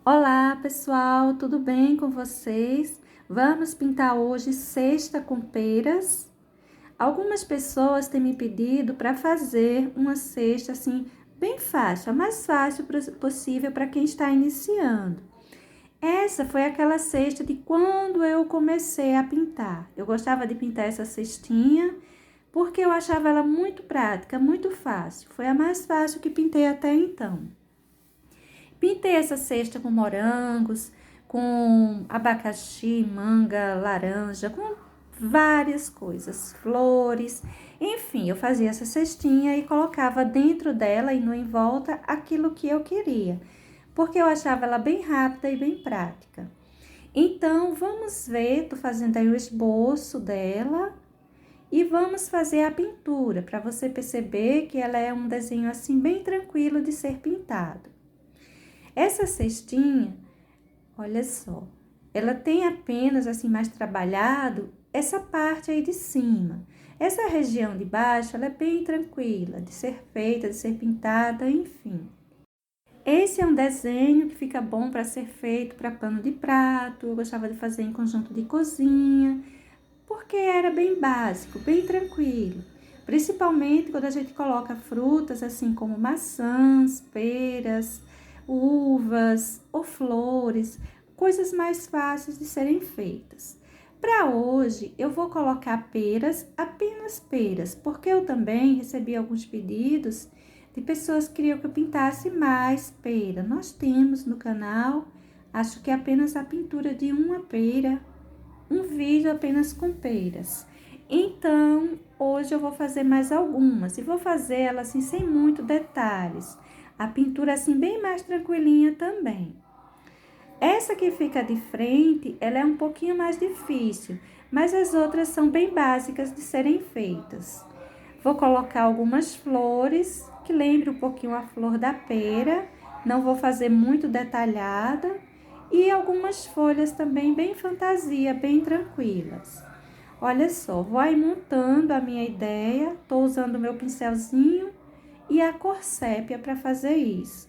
Olá, pessoal, tudo bem com vocês? Vamos pintar hoje cesta com peras. Algumas pessoas têm me pedido para fazer uma cesta assim bem fácil, a mais fácil possível para quem está iniciando. Essa foi aquela cesta de quando eu comecei a pintar. Eu gostava de pintar essa cestinha porque eu achava ela muito prática, muito fácil. Foi a mais fácil que pintei até então. Pintei essa cesta com morangos, com abacaxi, manga, laranja, com várias coisas, flores. Enfim, eu fazia essa cestinha e colocava dentro dela e no em volta aquilo que eu queria, porque eu achava ela bem rápida e bem prática. Então, vamos ver, tô fazendo aí o esboço dela e vamos fazer a pintura, para você perceber que ela é um desenho assim bem tranquilo de ser pintado. Essa cestinha, olha só, ela tem apenas assim mais trabalhado essa parte aí de cima. Essa região de baixo, ela é bem tranquila de ser feita, de ser pintada, enfim. Esse é um desenho que fica bom para ser feito para pano de prato. Eu gostava de fazer em conjunto de cozinha, porque era bem básico, bem tranquilo. Principalmente quando a gente coloca frutas assim como maçãs, peras, uvas ou flores, coisas mais fáceis de serem feitas. Para hoje, eu vou colocar peras, apenas peras, porque eu também recebi alguns pedidos de pessoas que queriam que eu pintasse mais pera. Nós temos no canal, acho que apenas a pintura de uma pera, um vídeo apenas com peras. Então, hoje eu vou fazer mais algumas e vou fazer ela assim sem muito detalhes. A pintura assim bem mais tranquilinha também. Essa que fica de frente, ela é um pouquinho mais difícil, mas as outras são bem básicas de serem feitas. Vou colocar algumas flores, que lembre um pouquinho a flor da pera, não vou fazer muito detalhada, e algumas folhas também bem fantasia, bem tranquilas. Olha só, vou aí montando a minha ideia, tô usando o meu pincelzinho e a cor sépia para fazer isso.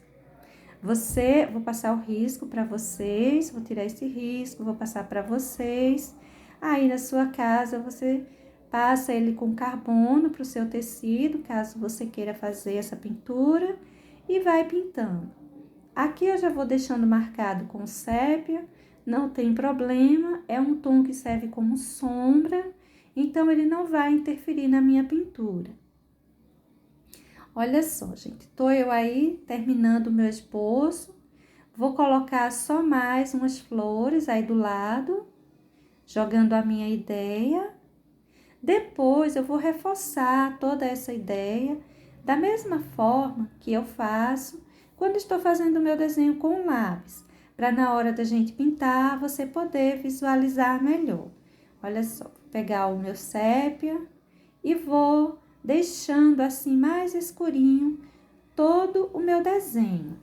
Vou passar o risco para vocês, vou tirar esse risco, vou passar para vocês. Aí na sua casa você passa ele com carbono para o seu tecido, caso você queira fazer essa pintura, e vai pintando. Aqui eu já vou deixando marcado com sépia, não tem problema, é um tom que serve como sombra, então ele não vai interferir na minha pintura. Olha só, gente, tô eu aí terminando o meu esboço, vou colocar só mais umas flores aí do lado, jogando a minha ideia. Depois eu vou reforçar toda essa ideia da mesma forma que eu faço quando estou fazendo o meu desenho com lápis, para na hora da gente pintar você poder visualizar melhor. Olha só, vou pegar o meu sépia e vou deixando assim mais escurinho todo o meu desenho.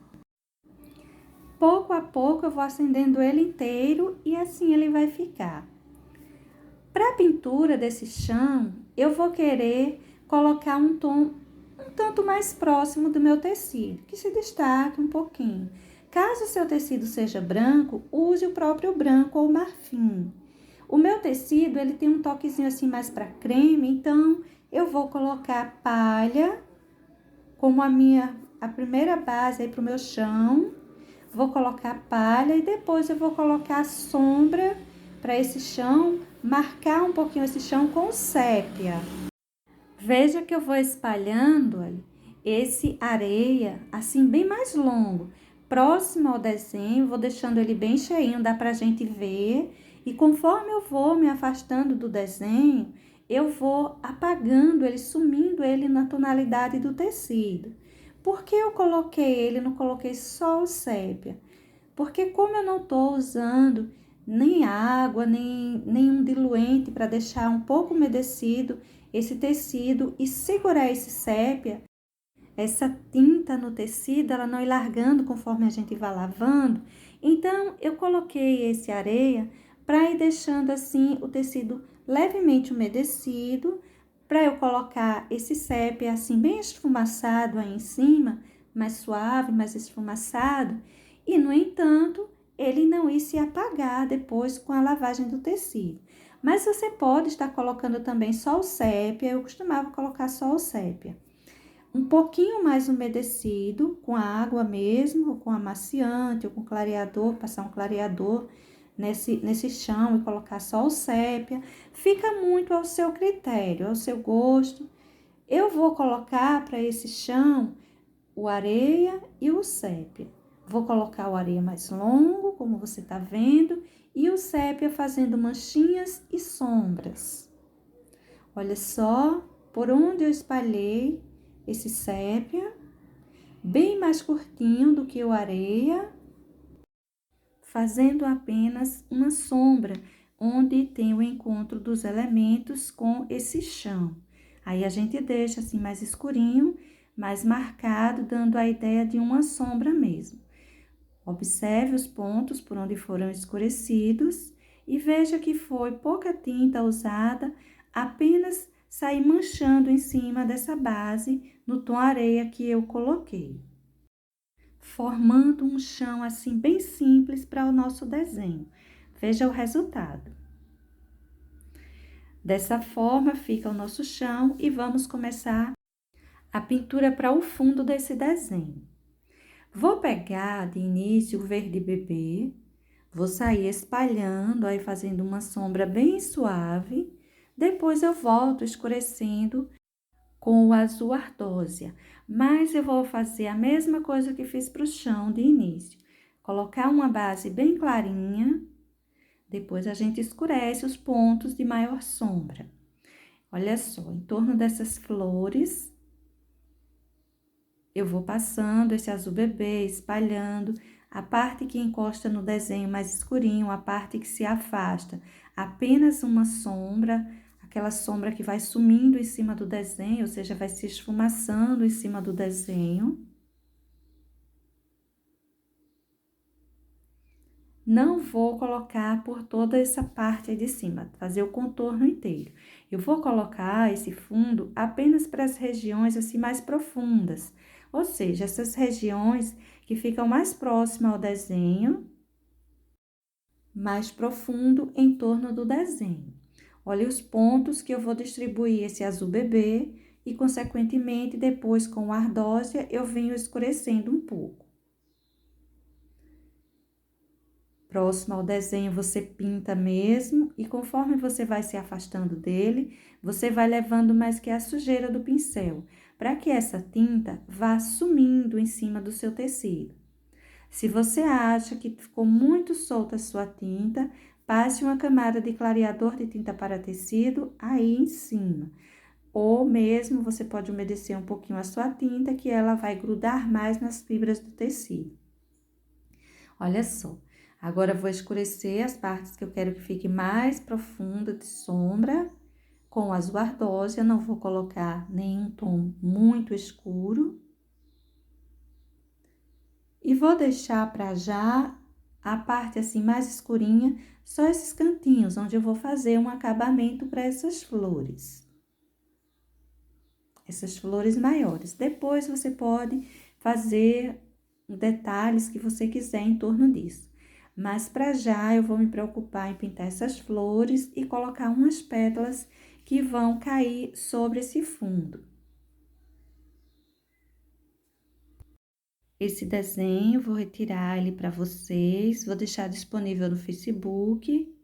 Pouco a pouco eu vou acendendo ele inteiro e assim ele vai ficar. Para a pintura desse chão, eu vou querer colocar um tom um tanto mais próximo do meu tecido, que se destaque um pouquinho. Caso o seu tecido seja branco, use o próprio branco ou marfim. O meu tecido, ele tem um toquezinho assim mais para creme, então eu vou colocar palha como a primeira base aí para o meu chão. Vou colocar palha e depois eu vou colocar sombra para esse chão, marcar um pouquinho esse chão com sépia. Veja que eu vou espalhando esse areia assim bem mais longo, próximo ao desenho, vou deixando ele bem cheinho, dá pra gente ver. E conforme eu vou me afastando do desenho, eu vou apagando ele, sumindo ele na tonalidade do tecido. Por que eu coloquei ele, não coloquei só o sépia? Porque como eu não estou usando nem água, nem nenhum diluente para deixar um pouco umedecido esse tecido e segurar esse sépia, essa tinta no tecido, ela não ir largando conforme a gente vai lavando. Então, eu coloquei esse areia para ir deixando assim o tecido levemente umedecido, para eu colocar esse sépia assim bem esfumaçado aí em cima, mais suave, mais esfumaçado, e, no entanto, ele não ir se apagar depois com a lavagem do tecido. Mas você pode estar colocando também só o sépia, eu costumava colocar só o sépia. Um pouquinho mais umedecido, com a água mesmo, ou com amaciante, ou com clareador, passar um clareador nesse chão e colocar só o sépia. Fica muito ao seu critério, ao seu gosto. Eu vou colocar para esse chão o areia e o sépia. Vou colocar o areia mais longo, como você está vendo, e o sépia fazendo manchinhas e sombras. Olha só por onde eu espalhei esse sépia, bem mais curtinho do que o areia, fazendo apenas uma sombra, onde tem o encontro dos elementos com esse chão. Aí a gente deixa assim mais escurinho, mais marcado, dando a ideia de uma sombra mesmo. Observe os pontos por onde foram escurecidos e veja que foi pouca tinta usada, apenas sair manchando em cima dessa base no tom areia que eu coloquei, formando um chão assim bem simples para o nosso desenho. Veja o resultado. Dessa forma fica o nosso chão e vamos começar a pintura para o fundo desse desenho. Vou pegar de início o verde bebê, vou sair espalhando, aí fazendo uma sombra bem suave. Depois eu volto escurecendo com o azul ardósia. Mas eu vou fazer a mesma coisa que fiz para o chão de início. Colocar uma base bem clarinha, depois a gente escurece os pontos de maior sombra. Olha só, em torno dessas flores, eu vou passando esse azul bebê, espalhando a parte que encosta no desenho mais escurinho, a parte que se afasta, apenas uma sombra, aquela sombra que vai sumindo em cima do desenho, ou seja, vai se esfumaçando em cima do desenho. Não vou colocar por toda essa parte aí de cima, fazer o contorno inteiro. Eu vou colocar esse fundo apenas para as regiões assim mais profundas, ou seja, essas regiões que ficam mais próximas ao desenho, mais profundo em torno do desenho. Olha os pontos que eu vou distribuir esse azul bebê e, consequentemente, depois com o ardósia, eu venho escurecendo um pouco. Próximo ao desenho, você pinta mesmo e conforme você vai se afastando dele, você vai levando mais que a sujeira do pincel, para que essa tinta vá sumindo em cima do seu tecido. Se você acha que ficou muito solta a sua tinta, passe uma camada de clareador de tinta para tecido aí em cima. Ou mesmo você pode umedecer um pouquinho a sua tinta, que ela vai grudar mais nas fibras do tecido. Olha só. Agora, vou escurecer as partes que eu quero que fique mais profunda de sombra com azul ardósia. Não vou colocar nenhum tom muito escuro. E vou deixar para já a parte assim mais escurinha, só esses cantinhos, onde eu vou fazer um acabamento para essas flores. Essas flores maiores. Depois, você pode fazer detalhes que você quiser em torno disso. Mas, para já, eu vou me preocupar em pintar essas flores e colocar umas pétalas que vão cair sobre esse fundo. Esse desenho, vou retirar ele para vocês, vou deixar disponível no Facebook.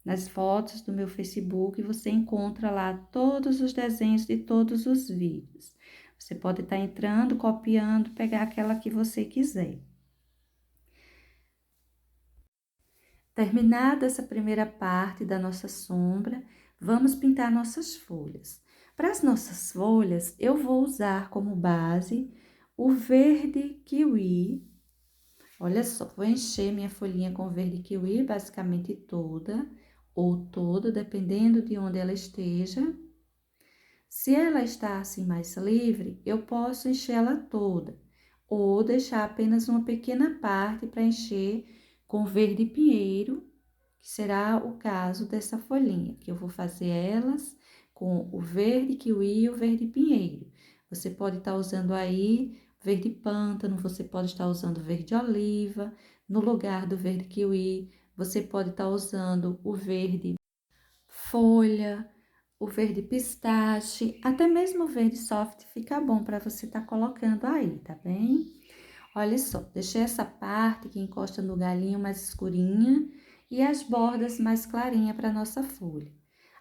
Nas fotos do meu Facebook, você encontra lá todos os desenhos de todos os vídeos. Você pode estar entrando, copiando, pegar aquela que você quiser. Terminada essa primeira parte da nossa sombra, vamos pintar nossas folhas. Para as nossas folhas, eu vou usar como base o verde kiwi. Olha só, vou encher minha folhinha com verde kiwi, basicamente toda, ou toda, dependendo de onde ela esteja. Se ela está assim mais livre, eu posso encher ela toda, ou deixar apenas uma pequena parte para encher com verde pinheiro, que será o caso dessa folhinha, que eu vou fazer elas com o verde kiwi e o verde pinheiro. Você pode estar usando aí verde pântano, você pode estar usando verde oliva. No lugar do verde kiwi, você pode estar usando o verde folha, o verde pistache, até mesmo o verde soft fica bom para você estar colocando aí, tá bem? Olha só, deixei essa parte que encosta no galinho mais escurinha e as bordas mais clarinha para nossa folha.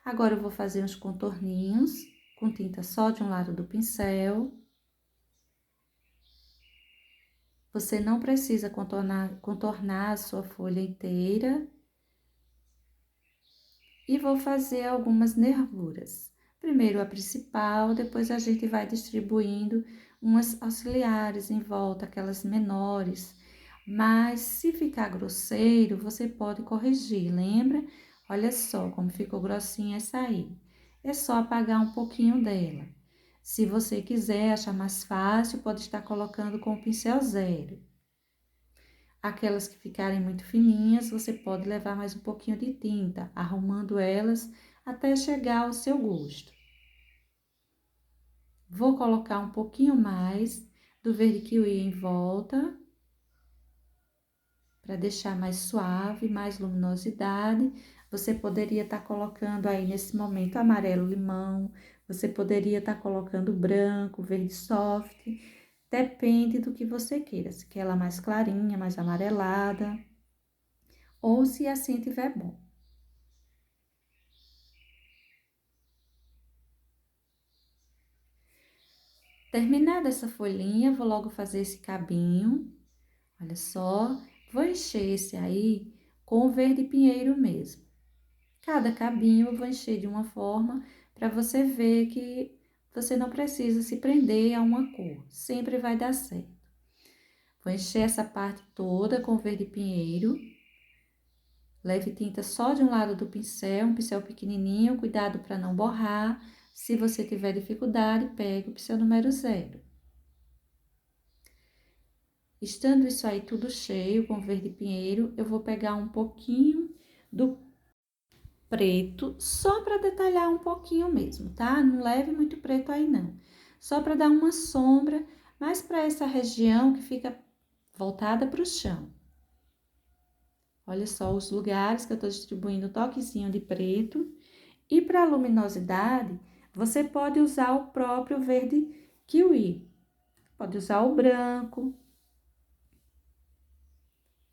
Agora eu vou fazer uns contorninhos com tinta só de um lado do pincel. Você não precisa contornar a sua folha inteira. E vou fazer algumas nervuras. Primeiro a principal, depois a gente vai distribuindo umas auxiliares em volta, aquelas menores. Mas se ficar grosseiro, você pode corrigir, lembra? Olha só como ficou grossinha essa aí. É só apagar um pouquinho dela. Se você quiser achar mais fácil, pode estar colocando com o pincel zero. Aquelas que ficarem muito fininhas, você pode levar mais um pouquinho de tinta, arrumando elas até chegar ao seu gosto. Vou colocar um pouquinho mais do verde kiwi em volta, para deixar mais suave, mais luminosidade. Você poderia estar colocando aí nesse momento amarelo limão, você poderia estar colocando branco, verde soft, depende do que você queira, se quer ela mais clarinha, mais amarelada, ou se assim tiver bom. Terminada essa folhinha, vou logo fazer esse cabinho. Olha só, vou encher esse aí com o verde pinheiro mesmo. Cada cabinho eu vou encher de uma forma para você ver que você não precisa se prender a uma cor, sempre vai dar certo. Vou encher essa parte toda com verde pinheiro. Leve tinta só de um lado do pincel, um pincel pequenininho, cuidado para não borrar. Se você tiver dificuldade, pegue o pincel número 0. Estando isso aí tudo cheio com verde pinheiro, eu vou pegar um pouquinho do preto, só para detalhar um pouquinho mesmo, tá? Não leve muito preto aí não. Só para dar uma sombra, mais para essa região que fica voltada para o chão. Olha só os lugares que eu tô distribuindo toquezinho de preto. E para a luminosidade, você pode usar o próprio verde kiwi. Pode usar o branco.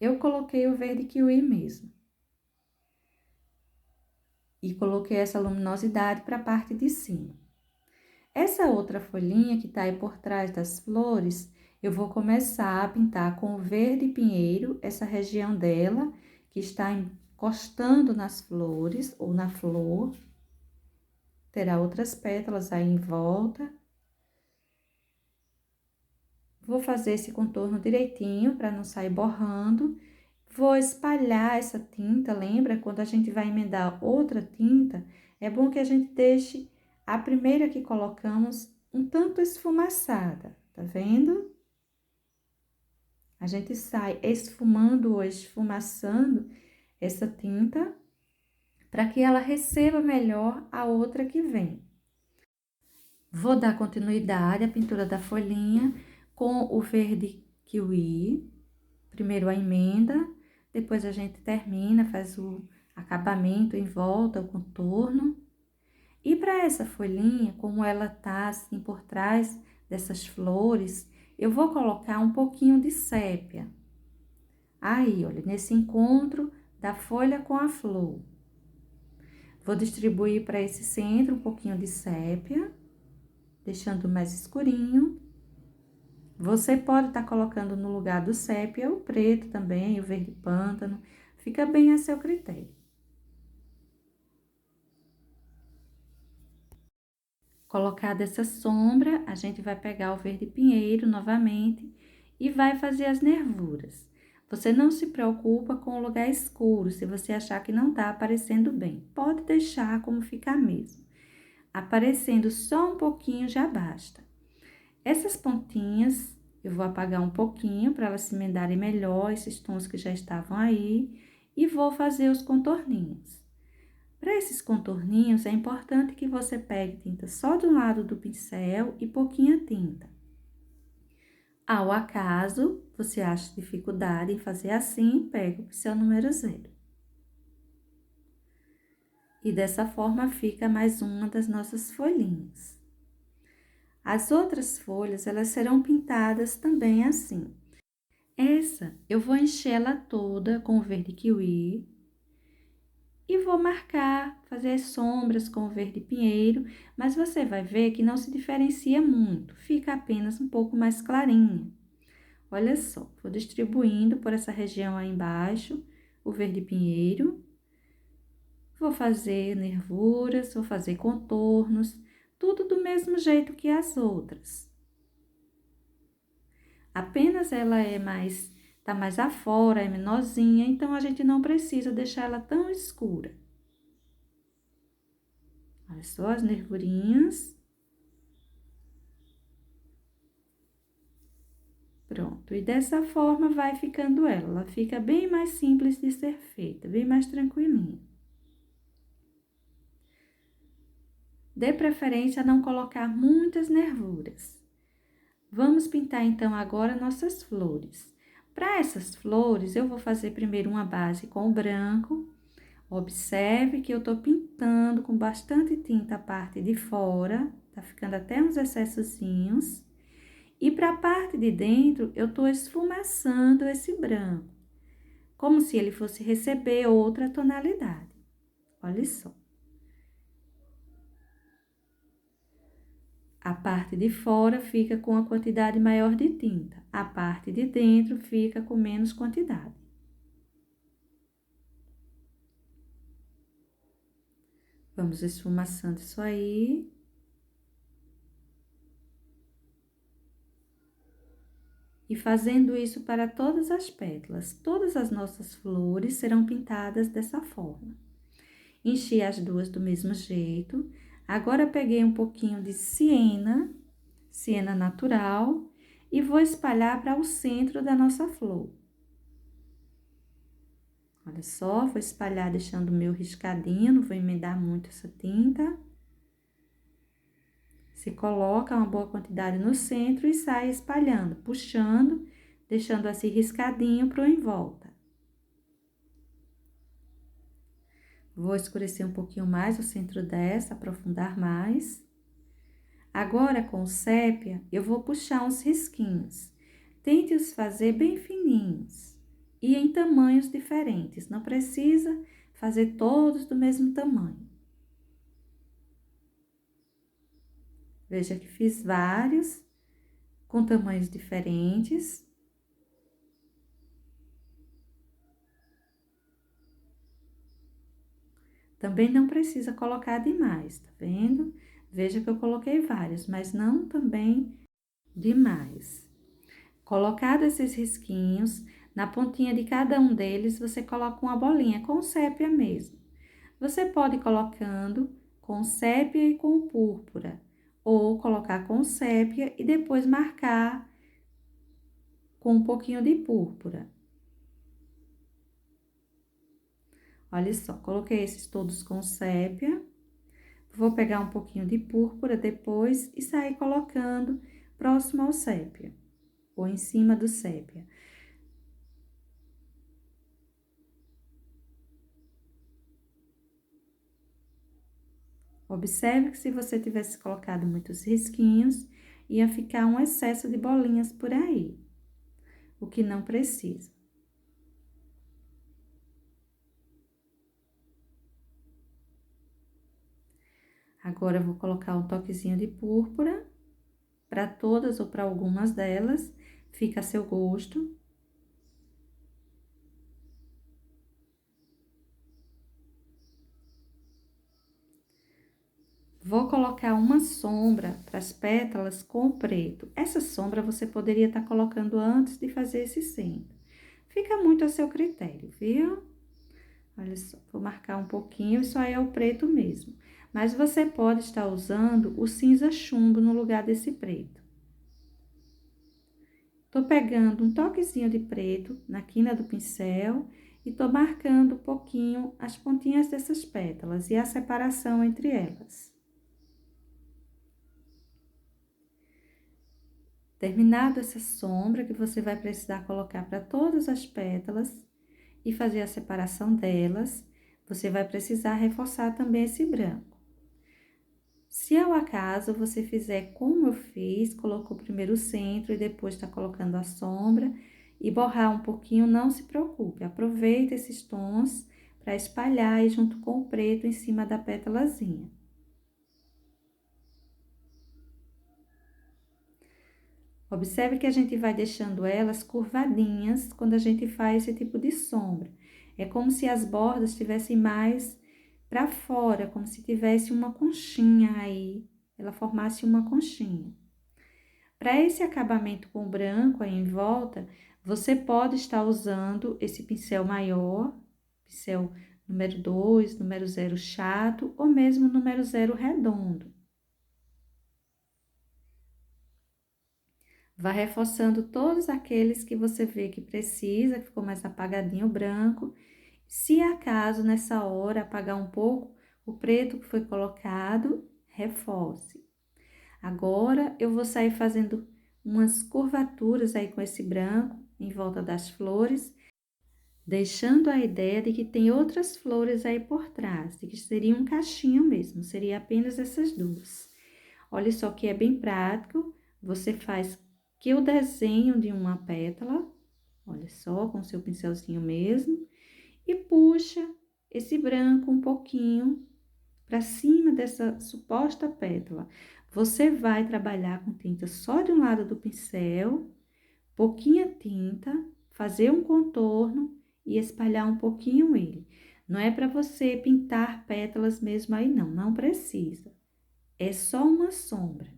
Eu coloquei o verde kiwi mesmo. E coloquei essa luminosidade para a parte de cima. Essa outra folhinha que tá aí por trás das flores, eu vou começar a pintar com o verde pinheiro, essa região dela, que está encostando nas flores ou na flor. Terá outras pétalas aí em volta. Vou fazer esse contorno direitinho para não sair borrando. Vou espalhar essa tinta, lembra? Quando a gente vai emendar outra tinta, é bom que a gente deixe a primeira que colocamos um tanto esfumaçada, tá vendo? A gente sai esfumando ou esfumaçando essa tinta para que ela receba melhor a outra que vem. Vou dar continuidade à pintura da folhinha com o verde kiwi. Primeiro a emenda, depois a gente termina, faz o acabamento em volta, o contorno. E para essa folhinha, como ela tá assim por trás dessas flores, eu vou colocar um pouquinho de sépia. Aí, olha, nesse encontro da folha com a flor. Vou distribuir para esse centro um pouquinho de sépia, deixando mais escurinho. Você pode estar colocando no lugar do sépia o preto também, o verde pântano, fica bem a seu critério. Colocada essa sombra, a gente vai pegar o verde pinheiro novamente e vai fazer as nervuras. Você não se preocupa com o lugar escuro, se você achar que não tá aparecendo bem. Pode deixar como ficar mesmo. Aparecendo só um pouquinho já basta. Essas pontinhas, eu vou apagar um pouquinho para elas se emendarem melhor, esses tons que já estavam aí, e vou fazer os contorninhos. Para esses contorninhos, é importante que você pegue tinta só de um lado do pincel e pouquinha tinta. Ao acaso, você acha dificuldade em fazer assim, pega o pincel número 0. E dessa forma fica mais uma das nossas folhinhas. As outras folhas, elas serão pintadas também assim. Essa, eu vou encher ela toda com o verde kiwi e vou marcar, fazer as sombras com o verde pinheiro, mas você vai ver que não se diferencia muito, fica apenas um pouco mais clarinha. Olha só, vou distribuindo por essa região aí embaixo, o verde pinheiro. Vou fazer nervuras, vou fazer contornos, tudo do mesmo jeito que as outras. Apenas ela tá mais afora, é menorzinha, então a gente não precisa deixar ela tão escura. Olha só as nervurinhas. Pronto, e dessa forma vai ficando ela fica bem mais simples de ser feita, bem mais tranquilinha. Dê preferência a não colocar muitas nervuras. Vamos pintar então agora nossas flores. Para essas flores, eu vou fazer primeiro uma base com o branco. Observe que eu tô pintando com bastante tinta a parte de fora, tá ficando até uns excessozinhos. E para a parte de dentro, eu tô esfumaçando esse branco, como se ele fosse receber outra tonalidade. Olha só. A parte de fora fica com a quantidade maior de tinta, a parte de dentro fica com menos quantidade. Vamos esfumaçando isso aí. E fazendo isso para todas as pétalas. Todas as nossas flores serão pintadas dessa forma. Enchi as duas do mesmo jeito. Agora, peguei um pouquinho de siena natural, e vou espalhar para o centro da nossa flor. Olha só, vou espalhar deixando o meu riscadinho, não vou emendar muito essa tinta. Se coloca uma boa quantidade no centro e sai espalhando, puxando, deixando assim riscadinho pro em volta. Vou escurecer um pouquinho mais o centro dessa, aprofundar mais. Agora, com o sépia, eu vou puxar uns risquinhos. Tente os fazer bem fininhos e em tamanhos diferentes. Não precisa fazer todos do mesmo tamanho. Veja que fiz vários com tamanhos diferentes. Também não precisa colocar demais, tá vendo? Veja que eu coloquei vários, mas não também demais. Colocado esses risquinhos, na pontinha de cada um deles, você coloca uma bolinha com sépia mesmo. Você pode ir colocando com sépia e com púrpura, ou colocar com sépia e depois marcar com um pouquinho de púrpura. Olha só, coloquei esses todos com sépia. Vou pegar um pouquinho de púrpura depois e sair colocando próximo ao sépia, ou em cima do sépia. Observe que se você tivesse colocado muitos risquinhos, ia ficar um excesso de bolinhas por aí, o que não precisa. Agora, eu vou colocar um toquezinho de púrpura para todas ou para algumas delas, fica a seu gosto. Vou colocar uma sombra para as pétalas com o preto. Essa sombra você poderia estar colocando antes de fazer esse centro. Fica muito a seu critério, viu? Olha só, vou marcar um pouquinho, isso aí é o preto mesmo. Mas você pode estar usando o cinza chumbo no lugar desse preto. Tô pegando um toquezinho de preto na quina do pincel e tô marcando um pouquinho as pontinhas dessas pétalas e a separação entre elas. Terminado essa sombra, que você vai precisar colocar para todas as pétalas e fazer a separação delas, você vai precisar reforçar também esse branco. Se ao acaso você fizer como eu fiz, colocou primeiro o centro e depois está colocando a sombra e borrar um pouquinho, não se preocupe, aproveita esses tons para espalhar aí junto com o preto em cima da pétalazinha. Observe que a gente vai deixando elas curvadinhas quando a gente faz esse tipo de sombra. É como se as bordas estivessem mais para fora, como se tivesse uma conchinha aí, ela formasse uma conchinha. Para esse acabamento com branco aí em volta, você pode estar usando esse pincel maior, pincel número 2, número 0 chato, ou mesmo número 0 redondo. Vá reforçando todos aqueles que você vê que precisa, que ficou mais apagadinho o branco. Se acaso, nessa hora, apagar um pouco, o preto que foi colocado, reforce. Agora, eu vou sair fazendo umas curvaturas aí com esse branco em volta das flores, deixando a ideia de que tem outras flores aí por trás, de que seria um cachinho mesmo, seria apenas essas duas. Olha só que é bem prático, você faz que o desenho de uma pétala, olha só, com seu pincelzinho mesmo, e puxa esse branco um pouquinho para cima dessa suposta pétala. Você vai trabalhar com tinta só de um lado do pincel, pouquinha tinta, fazer um contorno e espalhar um pouquinho ele. Não é para você pintar pétalas mesmo aí, não, não precisa. É só uma sombra,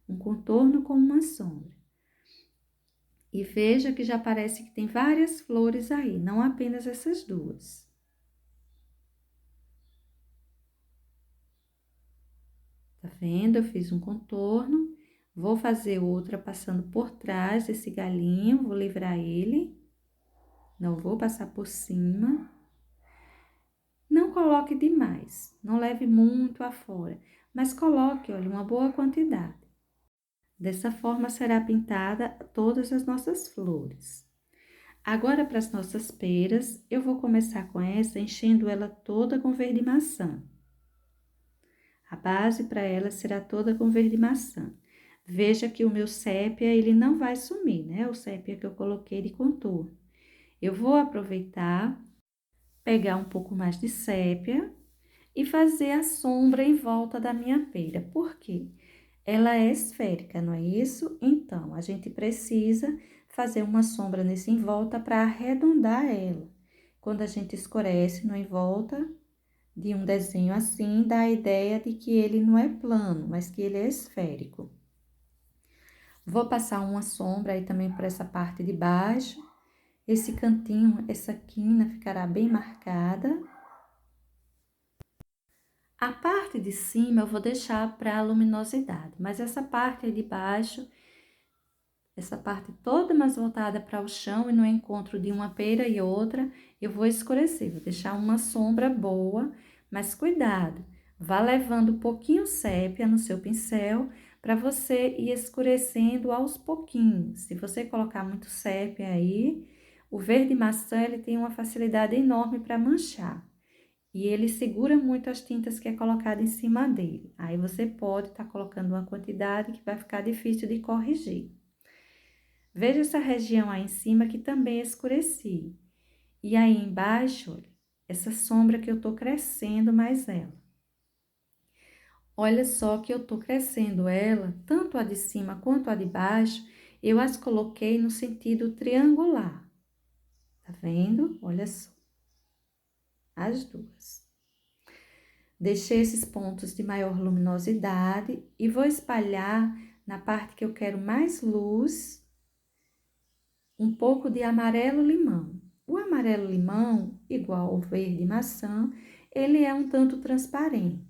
um contorno com uma sombra. E veja que já parece que tem várias flores aí, não apenas essas duas. Tá vendo? Eu fiz um contorno, vou fazer outra passando por trás desse galinho, vou livrar ele, não vou passar por cima. Não coloque demais, não leve muito afora, mas coloque, olha, uma boa quantidade. Dessa forma será pintada todas as nossas flores. Agora, para as nossas peras, eu vou começar com essa, enchendo ela toda com verde maçã. A base para ela será toda com verde maçã. Veja que o meu sépia, ele não vai sumir, né? O sépia que eu coloquei de contorno. Eu vou aproveitar, pegar um pouco mais de sépia e fazer a sombra em volta da minha pera. Por quê? Ela é esférica, não é isso? Então, a gente precisa fazer uma sombra nesse em volta para arredondar ela. Quando a gente escurece no em volta de um desenho assim, dá a ideia de que ele não é plano, mas que ele é esférico. Vou passar uma sombra aí também por essa parte de baixo. Esse cantinho, essa quina ficará bem marcada. A parte de cima eu vou deixar para a luminosidade, mas essa parte aí de baixo, essa parte toda mais voltada para o chão e no encontro de uma pera e outra, eu vou escurecer, vou deixar uma sombra boa, mas cuidado, vá levando um pouquinho sépia no seu pincel para você ir escurecendo aos pouquinhos. Se você colocar muito sépia aí, o verde maçã ele tem uma facilidade enorme para manchar. E ele segura muito as tintas que é colocada em cima dele. Aí você pode estar colocando uma quantidade que vai ficar difícil de corrigir. Veja essa região aí em cima que também escureci. E aí embaixo, olha, essa sombra que eu tô crescendo mais ela. Olha só que eu tô crescendo ela, tanto a de cima quanto a de baixo, eu as coloquei no sentido triangular. Tá vendo? Olha só. As duas. Deixei esses pontos de maior luminosidade e vou espalhar na parte que eu quero mais luz, um pouco de amarelo-limão. O amarelo-limão, igual ao verde-maçã, ele é um tanto transparente,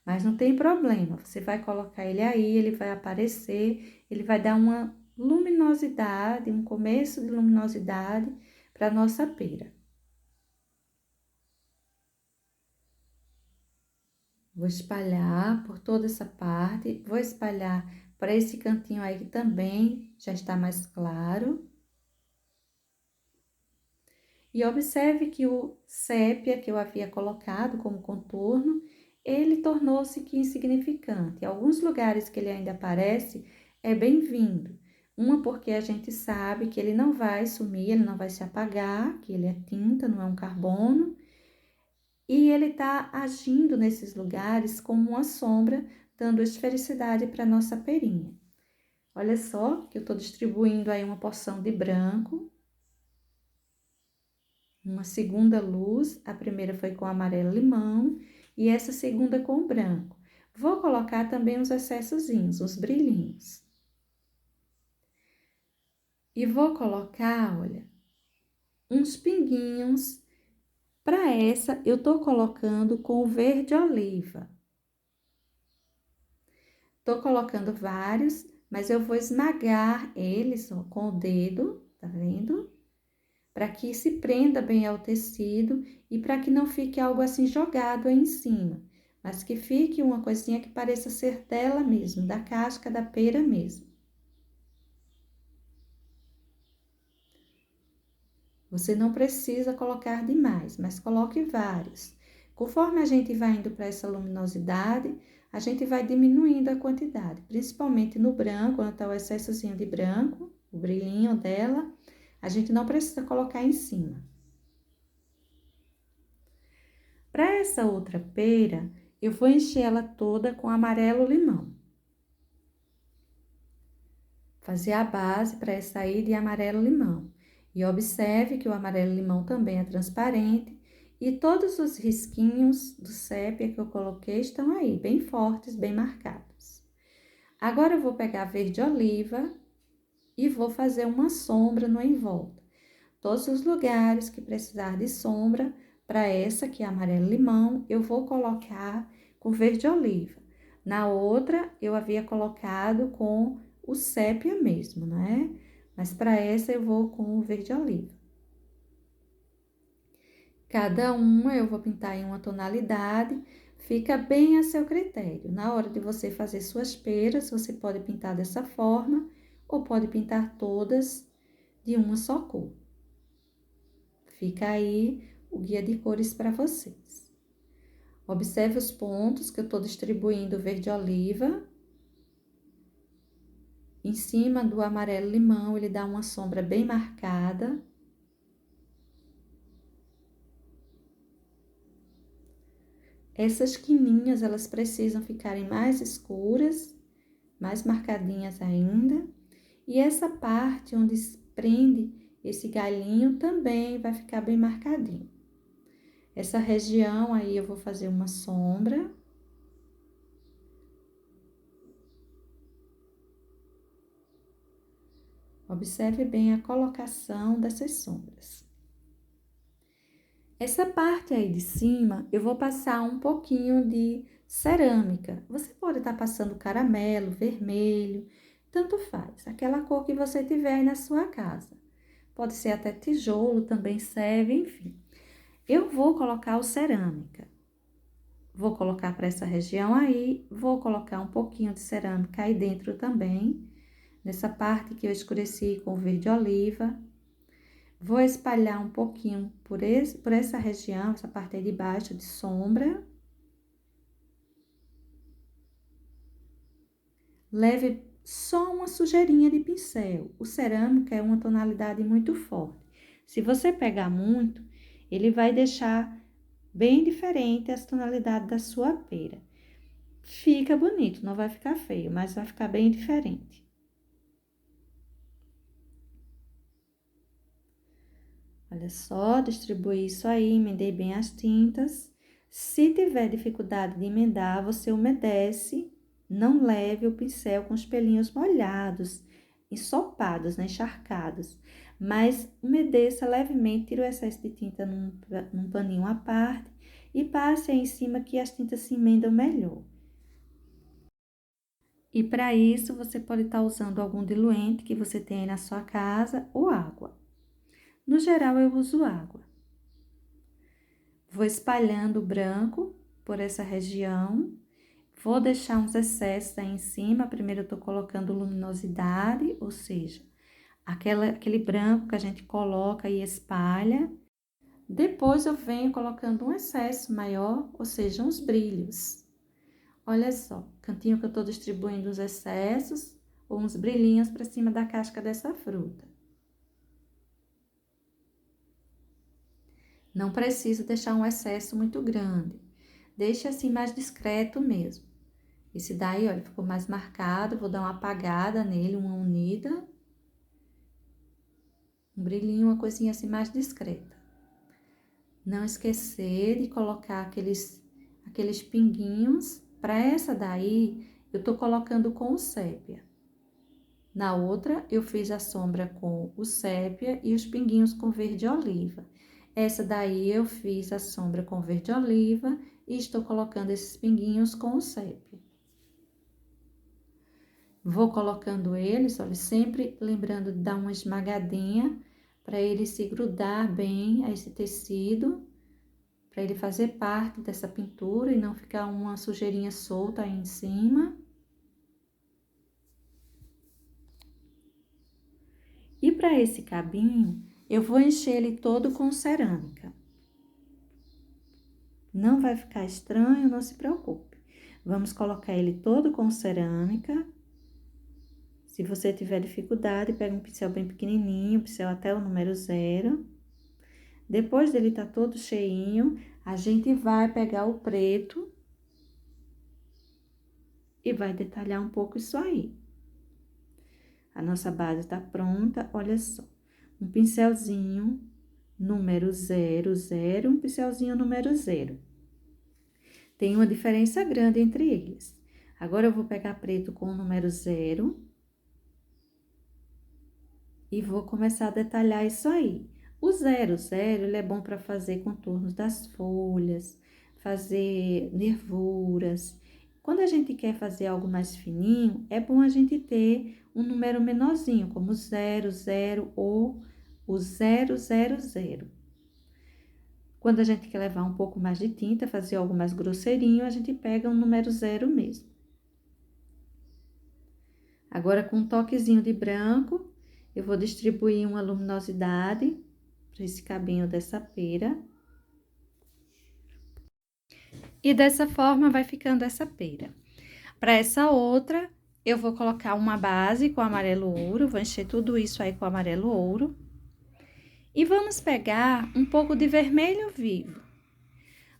mas não tem problema. Você vai colocar ele aí, ele vai aparecer, ele vai dar uma luminosidade, um começo de luminosidade para a nossa pera. Vou espalhar por toda essa parte, vou espalhar para esse cantinho aí que também já está mais claro. E observe que o sépia que eu havia colocado como contorno, ele tornou-se que insignificante. Em alguns lugares que ele ainda aparece, é bem-vindo. Uma porque a gente sabe que ele não vai sumir, ele não vai se apagar, que ele é tinta, não é um carbono. E ele está agindo nesses lugares como uma sombra, dando esfericidade para a nossa perinha. Olha só que eu estou distribuindo aí uma porção de branco. Uma segunda luz, a primeira foi com amarelo-limão e essa segunda com branco. Vou colocar também os excessozinhos, os brilhinhos. E vou colocar, olha, uns pinguinhos. Para essa, eu tô colocando com o verde oliva. Tô colocando vários, mas eu vou esmagar eles ó, com o dedo, tá vendo? Para que se prenda bem ao tecido e para que não fique algo assim jogado aí em cima, mas que fique uma coisinha que pareça ser dela mesmo, da casca da pera mesmo. Você não precisa colocar demais, mas coloque vários. Conforme a gente vai indo para essa luminosidade, a gente vai diminuindo a quantidade, principalmente no branco, quando está o excessozinho de branco, o brilhinho dela, a gente não precisa colocar em cima. Para essa outra pera, eu vou encher ela toda com amarelo-limão. Fazer a base para essa aí de amarelo-limão. E observe que o amarelo-limão também é transparente e todos os risquinhos do sépia que eu coloquei estão aí, bem fortes, bem marcados. Agora, eu vou pegar verde-oliva e vou fazer uma sombra no em volta. Todos os lugares que precisar de sombra, para essa que é amarelo-limão, eu vou colocar com verde-oliva. Na outra, eu havia colocado com o sépia mesmo, né? Mas para essa, eu vou com o verde-oliva. Cada uma eu vou pintar em uma tonalidade, fica bem a seu critério. Na hora de você fazer suas peras, você pode pintar dessa forma ou pode pintar todas de uma só cor. Fica aí o guia de cores para vocês. Observe os pontos que eu estou distribuindo verde-oliva. Em cima do amarelo-limão, ele dá uma sombra bem marcada. Essas quininhas, elas precisam ficarem mais escuras, mais marcadinhas ainda. E essa parte onde prende esse galhinho também vai ficar bem marcadinho. Essa região aí eu vou fazer uma sombra. Observe bem a colocação dessas sombras. Essa parte aí de cima, eu vou passar um pouquinho de cerâmica. Você pode estar passando caramelo, vermelho, tanto faz. Aquela cor que você tiver aí na sua casa. Pode ser até tijolo, também serve, enfim. Eu vou colocar o cerâmica. Vou colocar para essa região aí, vou colocar um pouquinho de cerâmica aí dentro também. Nessa parte que eu escureci com verde oliva. Vou espalhar um pouquinho por essa região, essa parte aí de baixo de sombra. Leve só uma sujeirinha de pincel. O cerâmica é uma tonalidade muito forte. Se você pegar muito, ele vai deixar bem diferente as tonalidades da sua pera. Fica bonito, não vai ficar feio, mas vai ficar bem diferente. Olha só, distribuí isso aí, emendei bem as tintas. Se tiver dificuldade de emendar, você umedece, não leve o pincel com os pelinhos molhados, ensopados, né, encharcados. Mas umedeça levemente, tira o excesso de tinta num paninho à parte e passe aí em cima que as tintas se emendam melhor. E para isso, você pode estar usando algum diluente que você tem aí na sua casa ou água. No geral, eu uso água. Vou espalhando o branco por essa região. Vou deixar uns excessos aí em cima. Primeiro eu tô colocando luminosidade, ou seja, aquele branco que a gente coloca e espalha. Depois eu venho colocando um excesso maior, ou seja, uns brilhos. Olha só, cantinho que eu tô distribuindo os excessos ou uns brilhinhos para cima da casca dessa fruta. Não precisa deixar um excesso muito grande. Deixe assim mais discreto mesmo. Esse daí, olha, ficou mais marcado. Vou dar uma apagada nele, uma unida. Um brilhinho, uma coisinha assim mais discreta. Não esquecer de colocar aqueles pinguinhos. Para essa daí, eu tô colocando com o sépia. Na outra, eu fiz a sombra com o sépia e os pinguinhos com verde oliva. Essa daí, eu fiz a sombra com verde oliva e estou colocando esses pinguinhos com o sépia. Vou colocando eles, olha, sempre lembrando de dar uma esmagadinha para ele se grudar bem a esse tecido, para ele fazer parte dessa pintura e não ficar uma sujeirinha solta aí em cima. E para esse cabinho, eu vou encher ele todo com cerâmica. Não vai ficar estranho, não se preocupe. Vamos colocar ele todo com cerâmica. Se você tiver dificuldade, pega um pincel bem pequenininho, pincel até o número 0. Depois dele tá todo cheinho, a gente vai pegar o preto e vai detalhar um pouco isso aí. A nossa base tá pronta, olha só. Um pincelzinho número 00, um pincelzinho número 0. Tem uma diferença grande entre eles. Agora, eu vou pegar preto com o número 0 e vou começar a detalhar isso aí. O 00, ele é bom para fazer contornos das folhas, fazer nervuras. Quando a gente quer fazer algo mais fininho, é bom a gente ter um número menorzinho, como 00 ou o 000. Quando a gente quer levar um pouco mais de tinta, fazer algo mais grosseirinho, a gente pega um número 0 mesmo. Agora, com um toquezinho de branco, eu vou distribuir uma luminosidade para esse cabinho dessa pera. E dessa forma vai ficando essa pera. Para essa outra, eu vou colocar uma base com amarelo ouro, vou encher tudo isso aí com amarelo ouro. E vamos pegar um pouco de vermelho vivo.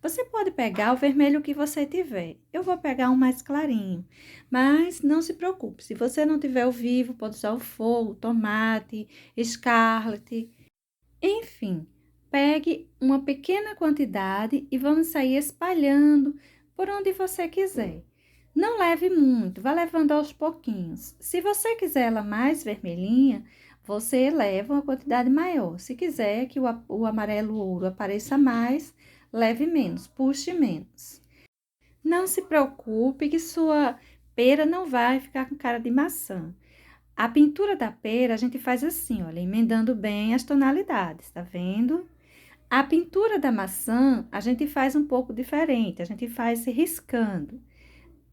Você pode pegar o vermelho que você tiver. Eu vou pegar um mais clarinho, mas não se preocupe. Se você não tiver o vivo, pode usar o fogo, tomate, escarlate. Enfim, pegue uma pequena quantidade e vamos sair espalhando por onde você quiser. Não leve muito, vá levando aos pouquinhos. Se você quiser ela mais vermelhinha, você leva uma quantidade maior. Se quiser que o amarelo ouro apareça mais, leve menos, puxe menos. Não se preocupe que sua pera não vai ficar com cara de maçã. A pintura da pera a gente faz assim, olha, emendando bem as tonalidades, tá vendo? A pintura da maçã a gente faz um pouco diferente, a gente faz riscando.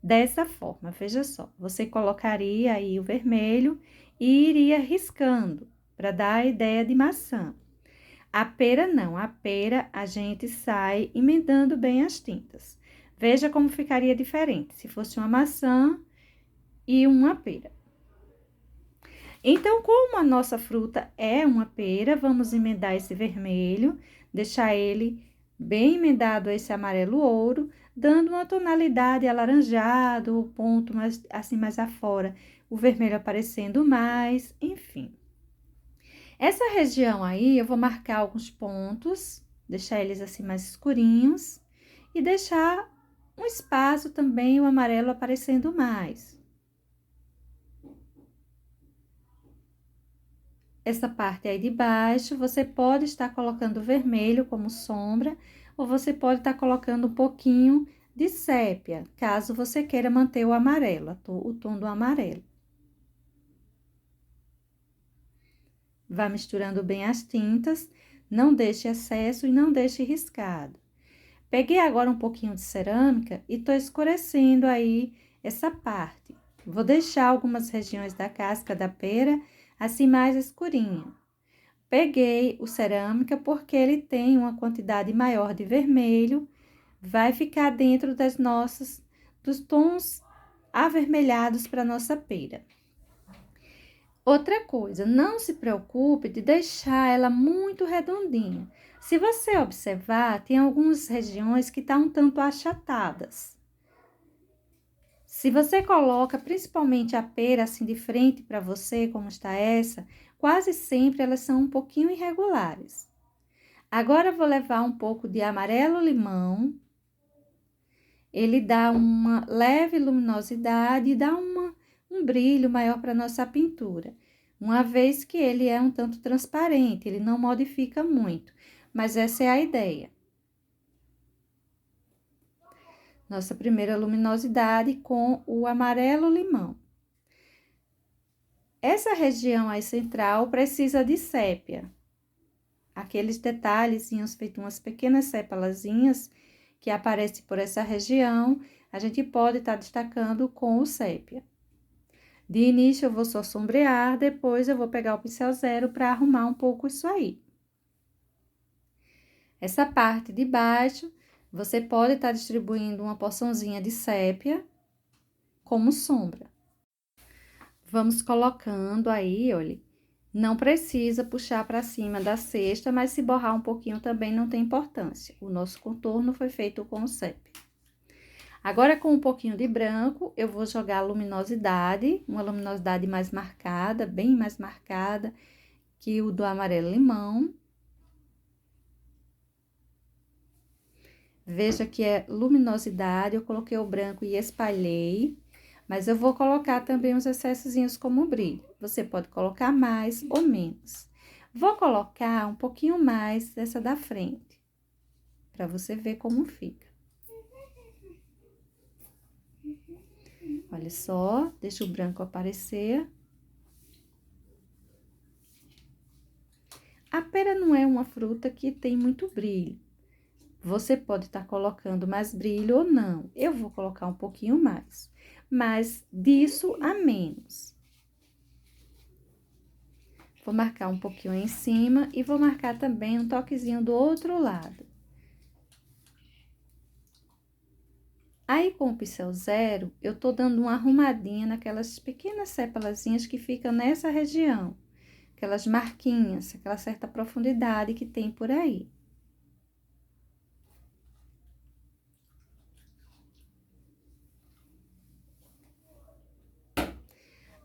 Dessa forma, veja só, você colocaria aí o vermelho e iria riscando para dar a ideia de maçã. A pera não, a pera a gente sai emendando bem as tintas. Veja como ficaria diferente se fosse uma maçã e uma pera. Então, como a nossa fruta é uma pera, vamos emendar esse vermelho, deixar ele bem emendado a esse amarelo ouro, dando uma tonalidade alaranjado, o ponto mais, assim mais afora, o vermelho aparecendo mais, enfim. Essa região aí, eu vou marcar alguns pontos, deixar eles assim mais escurinhos e deixar um espaço também, o amarelo aparecendo mais. Essa parte aí de baixo, você pode estar colocando vermelho como sombra, ou você pode estar colocando um pouquinho de sépia, caso você queira manter o amarelo, o tom do amarelo. Vá misturando bem as tintas, não deixe excesso e não deixe riscado. Peguei agora um pouquinho de cerâmica e tô escurecendo aí essa parte. Vou deixar algumas regiões da casca da pera assim mais escurinha. Peguei o cerâmica porque ele tem uma quantidade maior de vermelho, vai ficar dentro dos tons avermelhados para nossa pera. Outra coisa, não se preocupe de deixar ela muito redondinha. Se você observar, tem algumas regiões que estão um tanto achatadas. Se você coloca principalmente a pera assim de frente para você, como está essa, quase sempre elas são um pouquinho irregulares. Agora eu vou levar um pouco de amarelo-limão. Ele dá uma leve luminosidade e dá um brilho maior para nossa pintura. Uma vez que ele é um tanto transparente, ele não modifica muito, mas essa é a ideia. Nossa primeira luminosidade com o amarelo-limão. Essa região aí central precisa de sépia. Aqueles detalhezinhos feitos umas pequenas sépalazinhas que aparecem por essa região, a gente pode estar destacando com o sépia. De início, eu vou só sombrear, depois eu vou pegar o pincel zero para arrumar um pouco isso aí. Essa parte de baixo, você pode estar distribuindo uma porçãozinha de sépia como sombra. Vamos colocando aí, olha, não precisa puxar para cima da cesta, mas se borrar um pouquinho também não tem importância. O nosso contorno foi feito com o sépia. Agora, com um pouquinho de branco, eu vou jogar a luminosidade, uma luminosidade mais marcada, bem mais marcada que o do amarelo-limão. Veja que é luminosidade, eu coloquei o branco e espalhei, mas eu vou colocar também uns excessozinhos como brilho. Você pode colocar mais ou menos. Vou colocar um pouquinho mais dessa da frente, para você ver como fica. Olha só, deixa o branco aparecer. A pera não é uma fruta que tem muito brilho. Você pode estar colocando mais brilho ou não. Eu vou colocar um pouquinho mais, mas disso a menos. Vou marcar um pouquinho em cima e vou marcar também um toquezinho do outro lado. Aí, com o pincel zero, eu tô dando uma arrumadinha naquelas pequenas sépalazinhas que ficam nessa região. Aquelas marquinhas, aquela certa profundidade que tem por aí.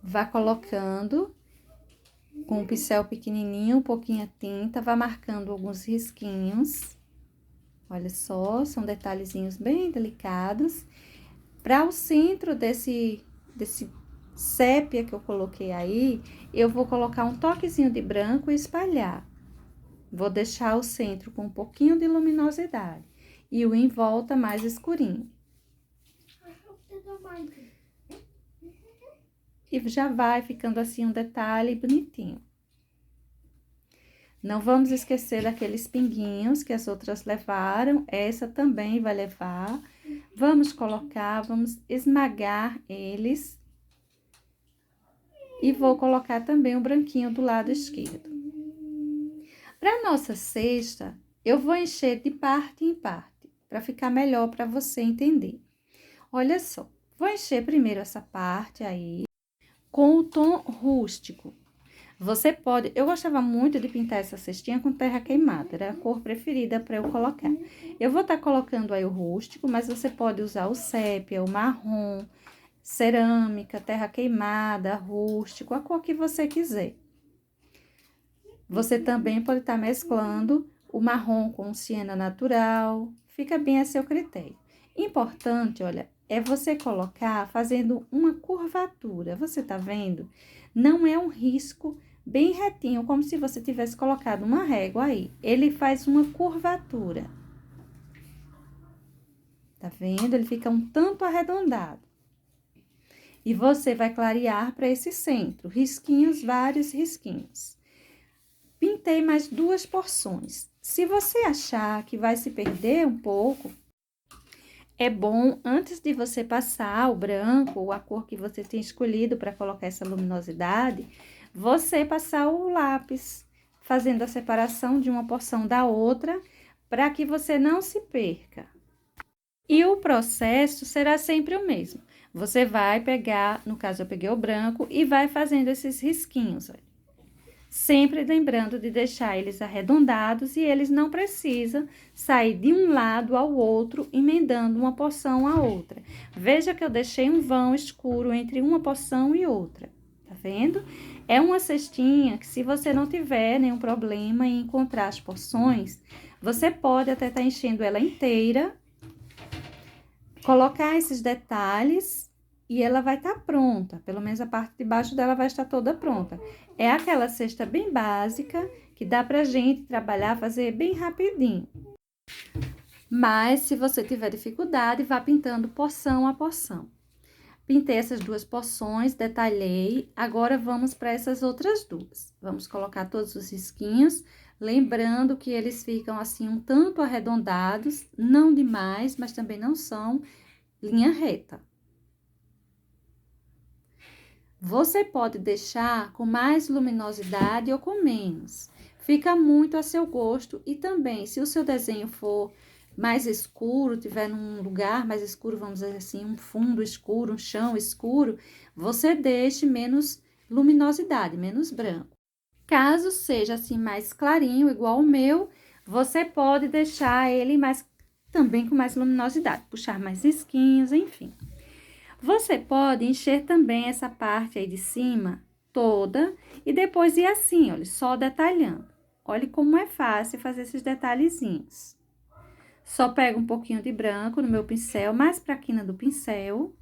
Vá colocando com o pincel pequenininho, um pouquinho a tinta, vá marcando alguns risquinhos. Olha só, são detalhezinhos bem delicados. Para o centro desse sépia que eu coloquei aí, eu vou colocar um toquezinho de branco e espalhar. Vou deixar o centro com um pouquinho de luminosidade e o em volta mais escurinho. E já vai ficando assim um detalhe bonitinho. Não vamos esquecer daqueles pinguinhos que as outras levaram, essa também vai levar. Vamos colocar, vamos esmagar eles. E vou colocar também o branquinho do lado esquerdo. Para nossa cesta, eu vou encher de parte em parte, para ficar melhor para você entender. Olha só, vou encher primeiro essa parte aí com o tom rústico. Você pode... Eu gostava muito de pintar essa cestinha com terra queimada, era a cor preferida para eu colocar. Eu vou estar colocando aí o rústico, mas você pode usar o sépia, o marrom, cerâmica, terra queimada, rústico, a cor que você quiser. Você também pode estar mesclando o marrom com o siena natural, fica bem a seu critério. Importante, olha, é você colocar fazendo uma curvatura, você tá vendo? Não é um risco bem retinho, como se você tivesse colocado uma régua aí. Ele faz uma curvatura. Tá vendo? Ele fica um tanto arredondado. E você vai clarear para esse centro, risquinhos, vários risquinhos. Pintei mais 2 porções. Se você achar que vai se perder um pouco, é bom, antes de você passar o branco ou a cor que você tem escolhido para colocar essa luminosidade, você passar o lápis, fazendo a separação de uma porção da outra, para que você não se perca. E o processo será sempre o mesmo. Você vai pegar, no caso eu peguei o branco, e vai fazendo esses risquinhos, olha. Sempre lembrando de deixar eles arredondados e eles não precisam sair de um lado ao outro, emendando uma porção à outra. Veja que eu deixei um vão escuro entre uma porção e outra, tá vendo? É uma cestinha que, se você não tiver nenhum problema em encontrar as porções, você pode até estar enchendo ela inteira, colocar esses detalhes e ela vai estar pronta. Pelo menos a parte de baixo dela vai estar toda pronta. É aquela cesta bem básica que dá pra gente trabalhar, fazer bem rapidinho. Mas, se você tiver dificuldade, vá pintando porção a porção. Pintei essas duas porções, detalhei. Agora, vamos para essas outras duas. Vamos colocar todos os risquinhos, lembrando que eles ficam assim um tanto arredondados, não demais, mas também não são linha reta. Você pode deixar com mais luminosidade ou com menos. Fica muito a seu gosto e também, se o seu desenho for mais escuro, tiver num lugar mais escuro, vamos dizer assim, um fundo escuro, um chão escuro, você deixe menos luminosidade, menos branco. Caso seja assim mais clarinho, igual o meu, você pode deixar ele mais também com mais luminosidade, puxar mais risquinhos, enfim. Você pode encher também essa parte aí de cima toda e depois ir assim, olha, só detalhando. Olha como é fácil fazer esses detalhezinhos. Só pego um pouquinho de branco no meu pincel, mais pra quina do pincel.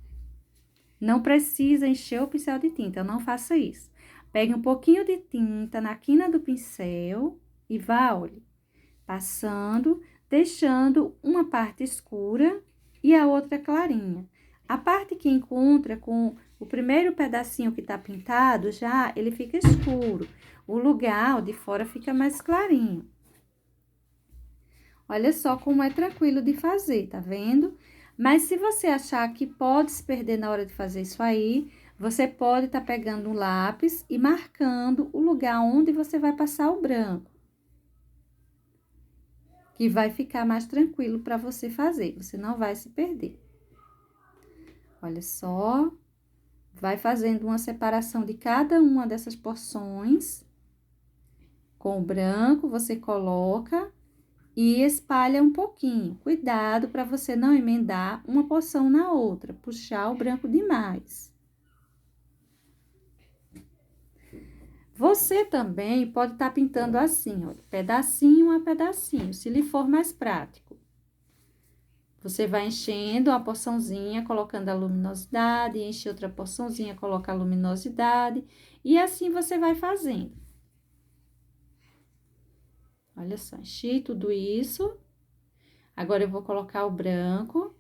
Não precisa encher o pincel de tinta, eu não faço isso. Pegue um pouquinho de tinta na quina do pincel e vá, olha, passando, deixando uma parte escura e a outra clarinha. A parte que encontra com o primeiro pedacinho que tá pintado, já, ele fica escuro. O lugar, o de fora, fica mais clarinho. Olha só como é tranquilo de fazer, tá vendo? Mas se você achar que pode se perder na hora de fazer isso aí, você pode estar pegando um lápis e marcando o lugar onde você vai passar o branco. Que vai ficar mais tranquilo para você fazer, você não vai se perder. Olha só, vai fazendo uma separação de cada uma dessas porções. Com o branco, você coloca e espalha um pouquinho. Cuidado para você não emendar uma porção na outra, puxar o branco demais. Você também pode estar pintando assim, ó, pedacinho a pedacinho, se lhe for mais prático. Você vai enchendo uma porçãozinha, colocando a luminosidade, enche outra porçãozinha, coloca a luminosidade, e assim você vai fazendo. Olha só, enchi tudo isso. Agora, eu vou colocar o branco.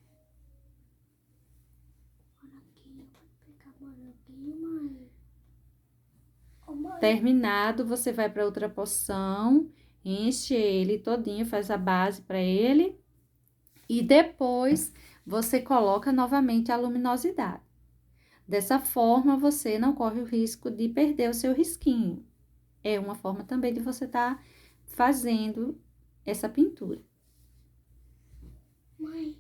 Terminado, você vai para outra porção, enche ele todinho, faz a base para ele. E depois, você coloca novamente a luminosidade. Dessa forma, você não corre o risco de perder o seu risquinho. É uma forma também de você estar fazendo essa pintura. Mãe.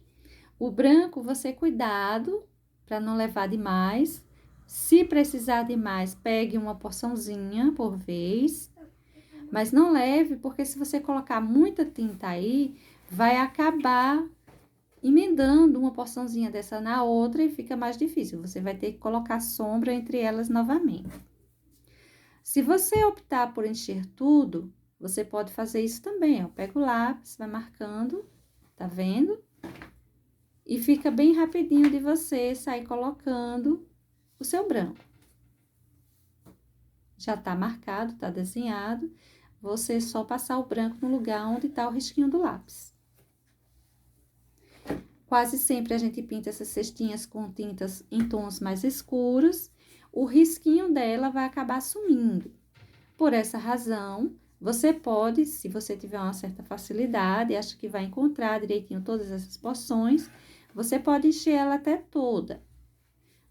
O branco, você cuidado para não levar demais. Se precisar de mais, pegue uma porçãozinha por vez. Mas não leve, porque se você colocar muita tinta aí, vai acabar emendando uma porçãozinha dessa na outra e fica mais difícil. Você vai ter que colocar sombra entre elas novamente. Se você optar por encher tudo, você pode fazer isso também, ó. Pega o lápis, vai marcando, tá vendo? E fica bem rapidinho de você sair colocando o seu branco. Já tá marcado, tá desenhado. Você só passar o branco no lugar onde tá o risquinho do lápis. Quase sempre a gente pinta essas cestinhas com tintas em tons mais escuros. O risquinho dela vai acabar sumindo. Por essa razão, Você pode, se você tiver uma certa facilidade, acha que vai encontrar direitinho todas essas porções, você pode encher ela até toda.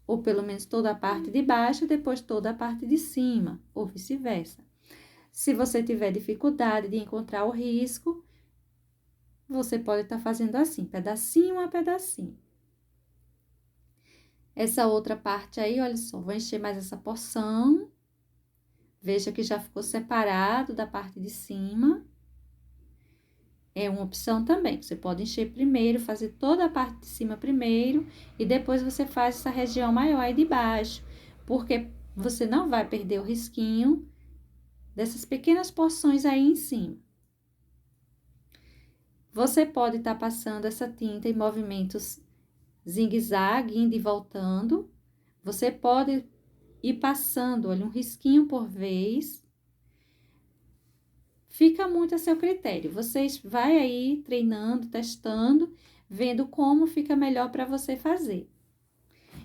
Ou pelo menos toda a parte de baixo, depois toda a parte de cima, ou vice-versa. Se você tiver dificuldade de encontrar o risco, você pode estar fazendo assim, pedacinho a pedacinho. Essa outra parte aí, olha só, vou encher mais essa porção. Veja que já ficou separado da parte de cima. É uma opção também, você pode encher primeiro, fazer toda a parte de cima primeiro, e depois você faz essa região maior aí de baixo, porque você não vai perder o risquinho dessas pequenas porções aí em cima. Você pode estar passando essa tinta em movimentos zigue-zague, indo e voltando. Você pode ir passando, olha, um risquinho por vez. Fica muito a seu critério. Vocês vai aí treinando, testando, vendo como fica melhor para você fazer.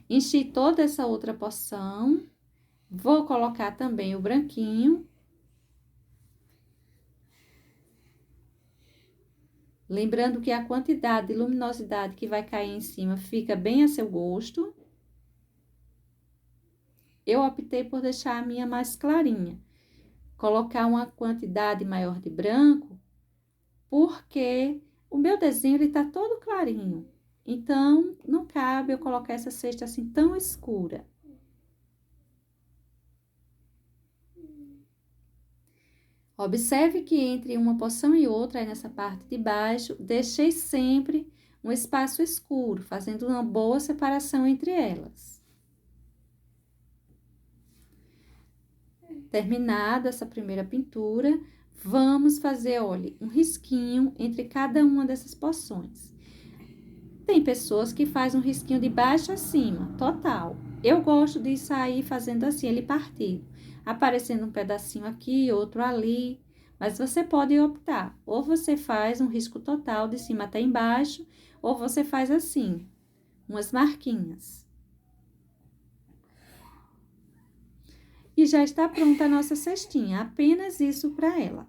Enchi toda essa outra porção. Vou colocar também o branquinho. Lembrando que a quantidade de luminosidade que vai cair em cima fica bem a seu gosto. Eu optei por deixar a minha mais clarinha. Colocar uma quantidade maior de branco, porque o meu desenho, ele tá todo clarinho. Então, não cabe eu colocar essa cesta assim tão escura. Observe que entre uma porção e outra, aí nessa parte de baixo, deixei sempre um espaço escuro, fazendo uma boa separação entre elas. Terminada essa primeira pintura, vamos fazer, olha, um risquinho entre cada uma dessas porções. Tem pessoas que fazem um risquinho de baixo a cima, total. Eu gosto de sair fazendo assim, ele partido, aparecendo um pedacinho aqui, outro ali. Mas você pode optar, ou você faz um risco total de cima até embaixo, ou você faz assim, umas marquinhas. E já está pronta a nossa cestinha, apenas isso para ela.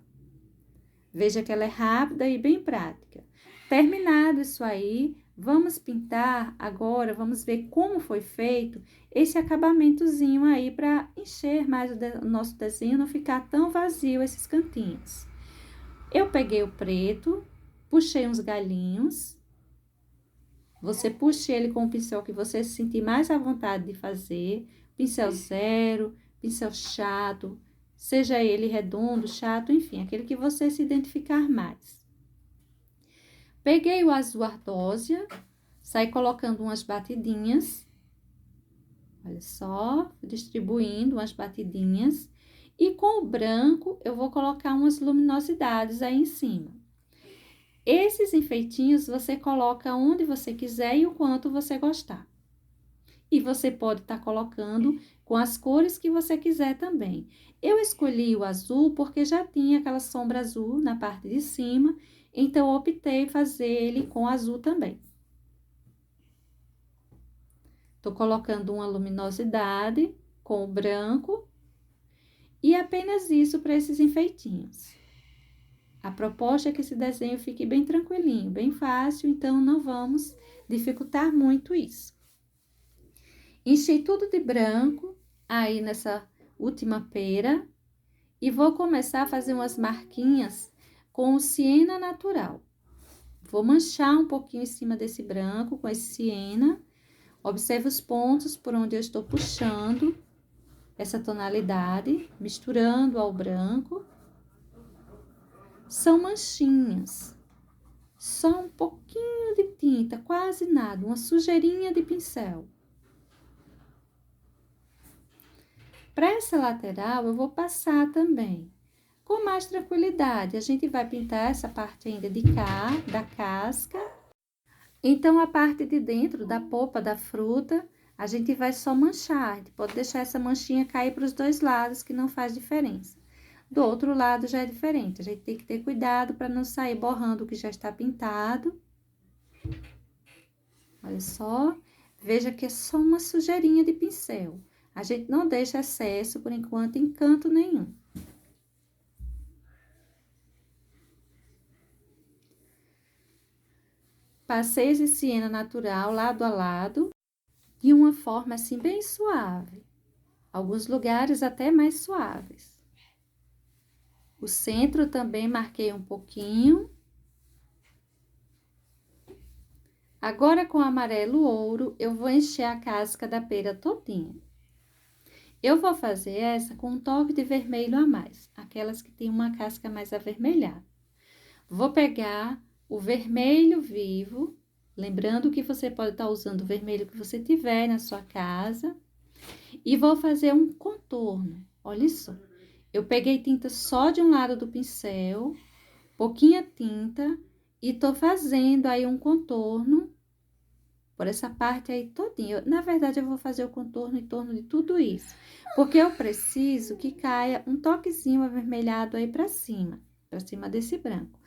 Veja que ela é rápida e bem prática. Terminado isso aí, vamos pintar agora, vamos ver como foi feito esse acabamentozinho aí para encher mais o nosso desenho, não ficar tão vazio esses cantinhos. Eu peguei o preto, puxei uns galinhos. Você puxe ele com o pincel que você se sentir mais à vontade de fazer, pincel zero, pincel chato, seja ele redondo, chato, enfim, aquele que você se identificar mais. Peguei o azul ardósia, saí colocando umas batidinhas, olha só, distribuindo umas batidinhas, e com o branco eu vou colocar umas luminosidades aí em cima. Esses enfeitinhos você coloca onde você quiser e o quanto você gostar. E você pode estar colocando com as cores que você quiser também. Eu escolhi o azul porque já tinha aquela sombra azul na parte de cima, então optei em fazer ele com azul também. Tô colocando uma luminosidade com o branco e apenas isso para esses enfeitinhos. A proposta é que esse desenho fique bem tranquilinho, bem fácil, então não vamos dificultar muito isso. Enchi tudo de branco aí nessa última pera e vou começar a fazer umas marquinhas com o siena natural. Vou manchar um pouquinho em cima desse branco com esse siena. Observe os pontos por onde eu estou puxando essa tonalidade, misturando ao branco. São manchinhas, só um pouquinho de tinta, quase nada, uma sujeirinha de pincel. Para essa lateral, eu vou passar também com mais tranquilidade. A gente vai pintar essa parte ainda de cá, da casca. Então, a parte de dentro da polpa da fruta, a gente vai só manchar. A gente pode deixar essa manchinha cair para os dois lados, que não faz diferença. Do outro lado já é diferente. A gente tem que ter cuidado para não sair borrando o que já está pintado. Olha só. Veja que é só uma sujeirinha de pincel. A gente não deixa excesso, por enquanto, em canto nenhum. Passei esse siena natural lado a lado, de uma forma assim bem suave. Alguns lugares até mais suaves. O centro também marquei um pouquinho. Agora, com o amarelo ouro, eu vou encher a casca da pera todinha. Eu vou fazer essa com um toque de vermelho a mais, aquelas que tem uma casca mais avermelhada. Vou pegar o vermelho vivo, lembrando que você pode estar usando o vermelho que você tiver na sua casa, e vou fazer um contorno. Olha só, eu peguei tinta só de um lado do pincel, pouquinha tinta, e tô fazendo aí um contorno por essa parte aí todinha. Na verdade, eu vou fazer o contorno em torno de tudo isso, porque eu preciso que caia um toquezinho avermelhado aí pra cima desse branco,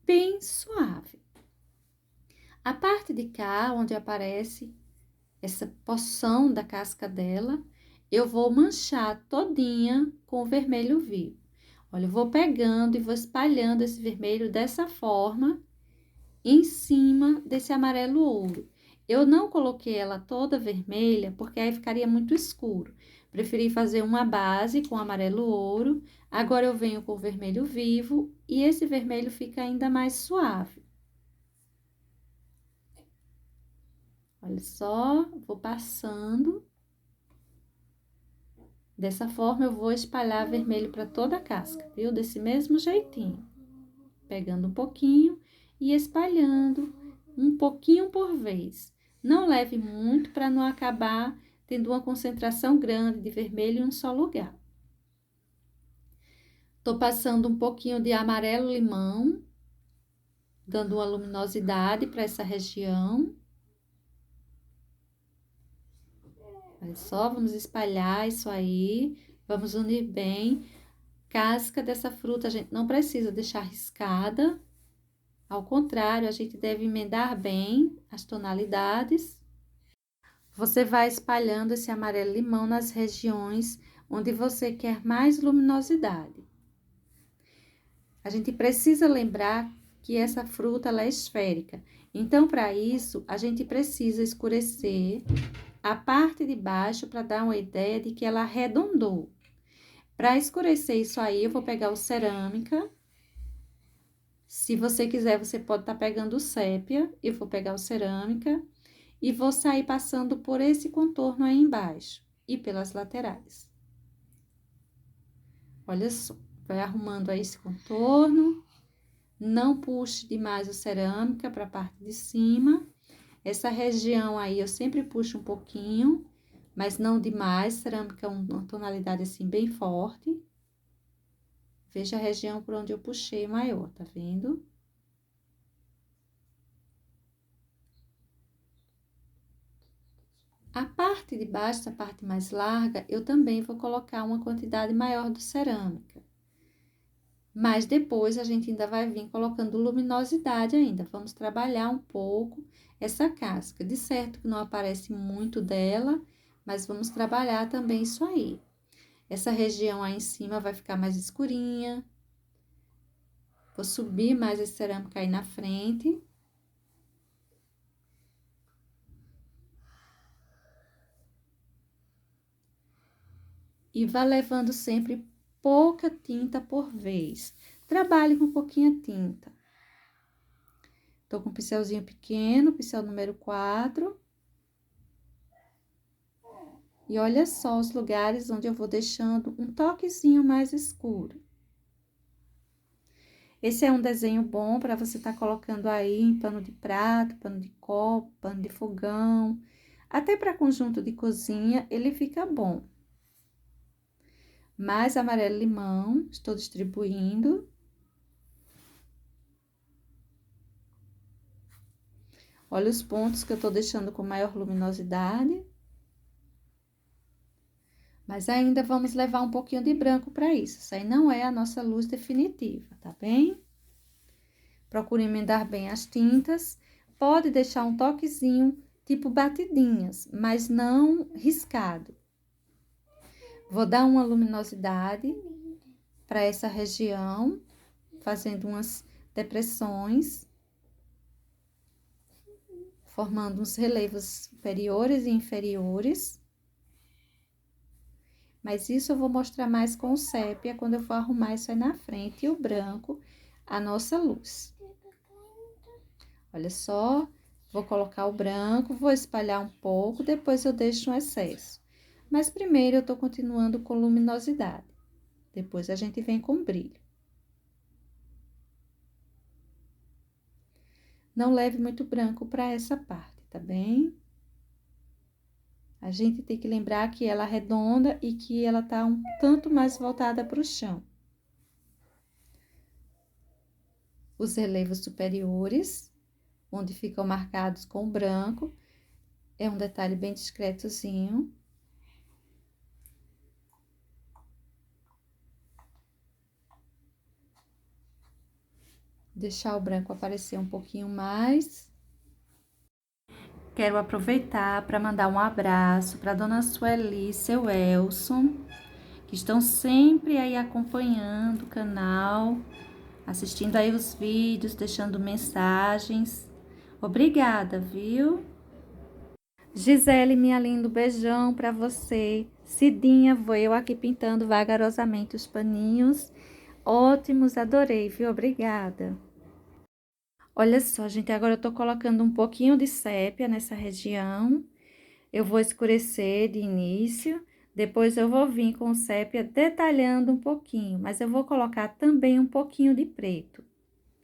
bem suave. A parte de cá, onde aparece essa porção da casca dela, eu vou manchar todinha com o vermelho vivo. Olha, eu vou pegando e vou espalhando esse vermelho dessa forma, em cima desse amarelo ouro. Eu não coloquei ela toda vermelha, porque aí ficaria muito escuro. Preferi fazer uma base com amarelo ouro. Agora, eu venho com o vermelho vivo e esse vermelho fica ainda mais suave. Olha só, vou passando. Dessa forma, eu vou espalhar vermelho para toda a casca, viu? Desse mesmo jeitinho. Pegando um pouquinho e espalhando um pouquinho por vez. Não leve muito para não acabar tendo uma concentração grande de vermelho em um só lugar. Tô passando um pouquinho de amarelo limão, dando uma luminosidade para essa região. Olha só, vamos espalhar isso aí, vamos unir bem. Casca dessa fruta a gente não precisa deixar riscada. Ao contrário, a gente deve emendar bem as tonalidades. Você vai espalhando esse amarelo limão nas regiões onde você quer mais luminosidade. A gente precisa lembrar que essa fruta ela é esférica. Então, para isso, a gente precisa escurecer a parte de baixo para dar uma ideia de que ela arredondou. Para escurecer isso aí, eu vou pegar o cerâmica. Se você quiser, você pode estar pegando o sépia. Eu vou pegar o cerâmica e vou sair passando por esse contorno aí embaixo e pelas laterais. Olha só, vai arrumando aí esse contorno. Não puxe demais o cerâmica para a parte de cima. Essa região aí eu sempre puxo um pouquinho, mas não demais. Cerâmica é uma tonalidade assim bem forte. Veja a região por onde eu puxei maior, tá vendo? A parte de baixo, essa parte mais larga, eu também vou colocar uma quantidade maior de cerâmica. Mas depois a gente ainda vai vir colocando luminosidade ainda. Vamos trabalhar um pouco essa casca. De certo que não aparece muito dela, mas vamos trabalhar também isso aí. Essa região aí em cima vai ficar mais escurinha. Vou subir mais a cerâmica aí na frente. E vá levando sempre pouca tinta por vez. Trabalhe com pouquinha tinta. Tô com um pincelzinho pequeno, pincel número 4. E olha só os lugares onde eu vou deixando um toquezinho mais escuro. Esse é um desenho bom para você estar colocando aí em pano de prato, pano de copo, pano de fogão. Até para conjunto de cozinha, ele fica bom. Mais amarelo limão, estou distribuindo. Olha os pontos que eu tô deixando com maior luminosidade. Mas ainda vamos levar um pouquinho de branco para isso. Isso aí não é a nossa luz definitiva, tá bem? Procure emendar bem as tintas. Pode deixar um toquezinho, tipo batidinhas, mas não riscado. Vou dar uma luminosidade para essa região, fazendo umas depressões. formando uns relevos superiores e inferiores. Mas isso eu vou mostrar mais com o sépia, quando eu for arrumar isso aí na frente. E o branco, a nossa luz. Olha só, vou colocar o branco, vou espalhar um pouco, depois eu deixo um excesso. Mas primeiro eu tô continuando com luminosidade. Depois a gente vem com brilho. Não leve muito branco para essa parte, tá bem? A gente tem que lembrar que ela é redonda e que ela tá um tanto mais voltada para o chão. Os relevos superiores, onde ficam marcados com branco, é um detalhe bem discretozinho. Deixar o branco aparecer um pouquinho mais. Quero aproveitar para mandar um abraço para dona Sueli e seu Elson, que estão sempre aí acompanhando o canal, assistindo aí os vídeos, deixando mensagens. Obrigada, viu? Gisele, minha linda, beijão para você. Cidinha, vou eu aqui pintando vagarosamente os paninhos. Ótimos, adorei, viu? Obrigada. Olha só, gente, agora eu tô colocando um pouquinho de sépia nessa região. Eu vou escurecer de início, depois eu vou vir com sépia detalhando um pouquinho, mas eu vou colocar também um pouquinho de preto.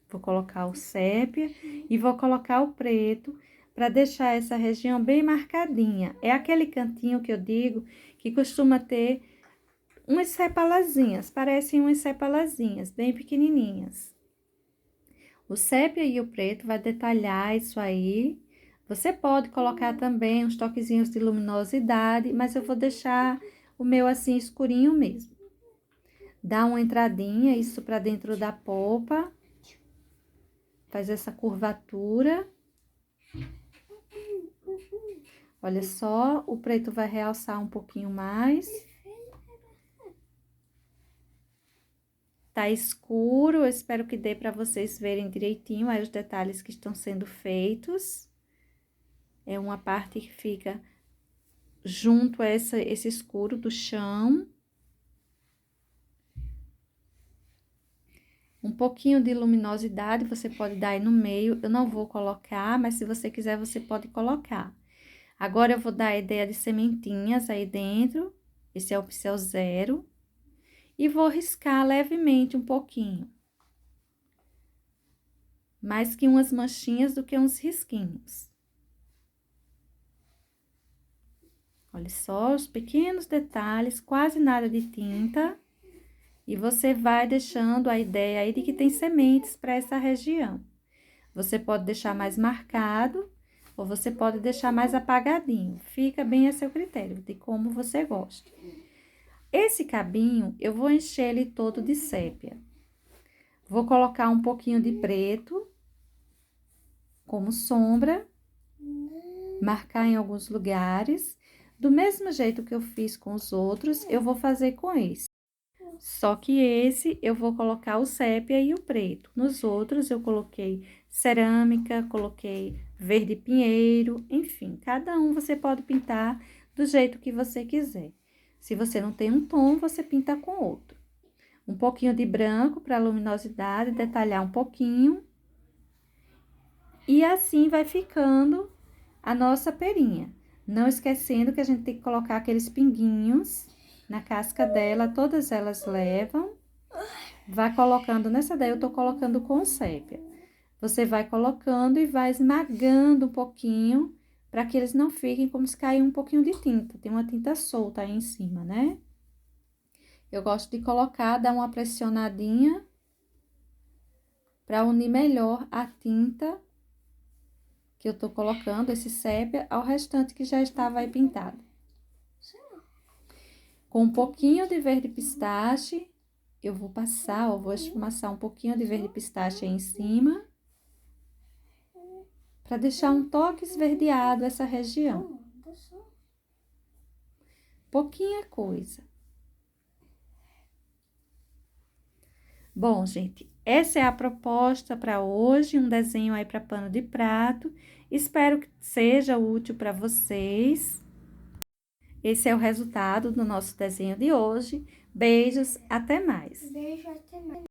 Vou colocar o sépia e vou colocar o preto para deixar essa região bem marcadinha. É aquele cantinho que eu digo que costuma ter umas sepalazinhas, parecem umas sepalazinhas, bem pequenininhas. O sépia e o preto vai detalhar isso aí. Você pode colocar também uns toquezinhos de luminosidade, mas eu vou deixar o meu assim escurinho mesmo. Dá uma entradinha, isso para dentro da polpa. Faz essa curvatura. Olha só, o preto vai realçar um pouquinho mais. Tá escuro, eu espero que dê para vocês verem direitinho aí os detalhes que estão sendo feitos. É uma parte que fica junto a esse escuro do chão. Um pouquinho de luminosidade você pode dar aí no meio, eu não vou colocar, mas se você quiser você pode colocar. Agora eu vou dar a ideia de sementinhas aí dentro, esse é o pincel 0. E vou riscar levemente um pouquinho. Mais que umas manchinhas do que uns risquinhos. Olha só os pequenos detalhes, quase nada de tinta. E você vai deixando a ideia aí de que tem sementes para essa região. Você pode deixar mais marcado ou você pode deixar mais apagadinho. Fica bem a seu critério, de como você gosta. Esse cabinho, eu vou encher ele todo de sépia. Vou colocar um pouquinho de preto, como sombra, marcar em alguns lugares. Do mesmo jeito que eu fiz com os outros, eu vou fazer com esse. Só que esse eu vou colocar o sépia e o preto. Nos outros eu coloquei cerâmica, coloquei verde pinheiro, enfim, cada um você pode pintar do jeito que você quiser. Se você não tem um tom, você pinta com outro. Um pouquinho de branco para luminosidade, detalhar um pouquinho. E assim vai ficando a nossa perinha. Não esquecendo que a gente tem que colocar aqueles pinguinhos na casca dela, todas elas levam. Vai colocando, nessa daí eu tô colocando com sépia. Você vai colocando e vai esmagando um pouquinho, para que eles não fiquem como se cair um pouquinho de tinta. Tem uma tinta solta aí em cima, né? Eu gosto de colocar, dar uma pressionadinha, para unir melhor a tinta que eu tô colocando, esse sépia, ao restante que já estava aí pintado. Com um pouquinho de verde pistache, eu vou passar, ó, vou esfumaçar um pouquinho de verde pistache aí em cima, para deixar um toque esverdeado essa região. Pouquinha coisa. Bom, gente, essa é a proposta para hoje, um desenho aí para pano de prato. Espero que seja útil para vocês. Esse é o resultado do nosso desenho de hoje. Beijos, até mais. Beijo, até mais.